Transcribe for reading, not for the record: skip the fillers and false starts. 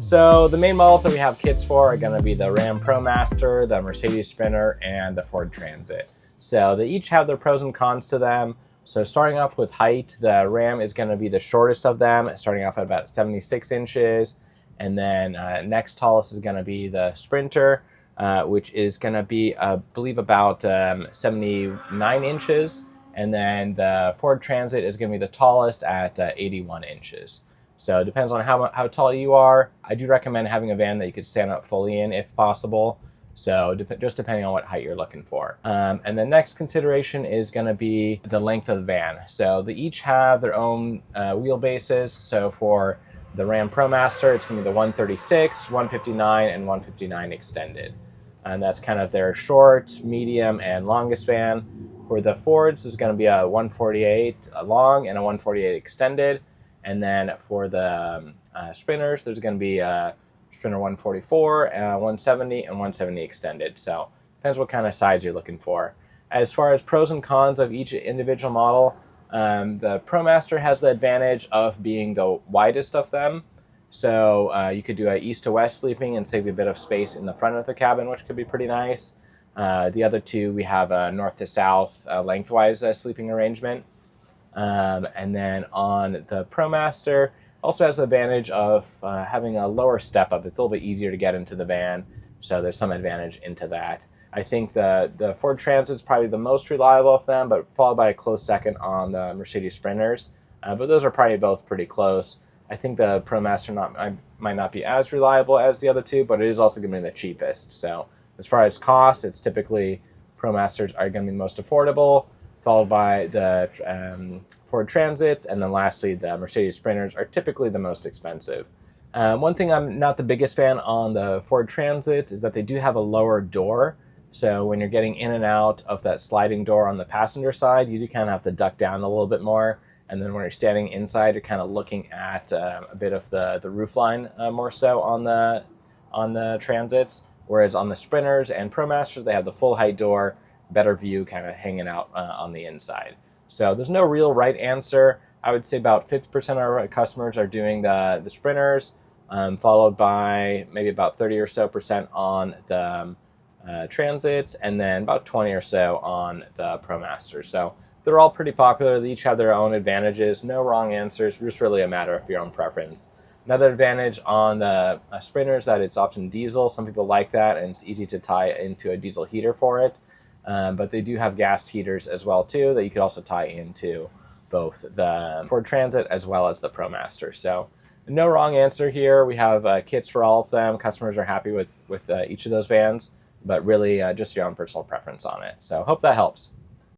So the main models that we have kits for are going to be the Ram Promaster, the Mercedes Sprinter, and the Ford Transit. So they each have their pros and cons to them. So starting off with height, the Ram is going to be the shortest of them, starting off at about 76 inches. And then next tallest is going to be the Sprinter, which is going to be, I believe, about 79 inches. And then the Ford Transit is going to be the tallest at 81 inches. So it depends on how tall you are. I do recommend having a van that you could stand up fully in if possible. So just depending on what height you're looking for. And the next consideration is going to be the length of the van. So they each have their own wheelbases. So for the Ram ProMaster, it's going to be the 136, 159, and 159 extended. And that's kind of their short, medium, and longest van. For the Fords, there's going to be a 148 long and a 148 extended. And then for the Sprinters, there's going to be a Sprinter 144, 170, and 170 extended. So depends what kind of size you're looking for. As far as pros and cons of each individual model, the ProMaster has the advantage of being the widest of them. So you could do a east to west sleeping and save a bit of space in the front of the cabin, which could be pretty nice. The other two, we have a north to south lengthwise sleeping arrangement. And then on the ProMaster, also has the advantage of having a lower step up. It's a little bit easier to get into the van, so there's some advantage into that. I think the Ford Transit is probably the most reliable of them, but followed by a close second on the Mercedes Sprinters. But those are probably both pretty close. I think the ProMaster might not be as reliable as the other two, but it is also going to be the cheapest. So as far as cost, it's typically ProMasters are going to be the most affordable, followed by the Ford Transits, and then lastly, the Mercedes Sprinters are typically the most expensive. One thing I'm not the biggest fan on the Ford Transits is that they do have a lower door. So when you're getting in and out of that sliding door on the passenger side, you do kind of have to duck down a little bit more. And then when you're standing inside, you're kind of looking at a bit of the roofline more so on the Transits. Whereas on the Sprinters and ProMasters, they have the full height door, better view kind of hanging out on the inside. So there's no real right answer. I would say about 50% of our customers are doing the Sprinters, followed by maybe about 30 or so percent on the Transits, and then about 20 or so on the ProMaster. So they're all pretty popular. They each have their own advantages. No wrong answers. Just really a matter of your own preference. Another advantage on the Sprinter is that it's often diesel. Some people like that, and it's easy to tie into a diesel heater for it. But they do have gas heaters as well too that you could also tie into both the Ford Transit as well as the ProMaster. So no wrong answer here. We have kits for all of them. Customers are happy with each of those vans, but really just your own personal preference on it. So hope that helps.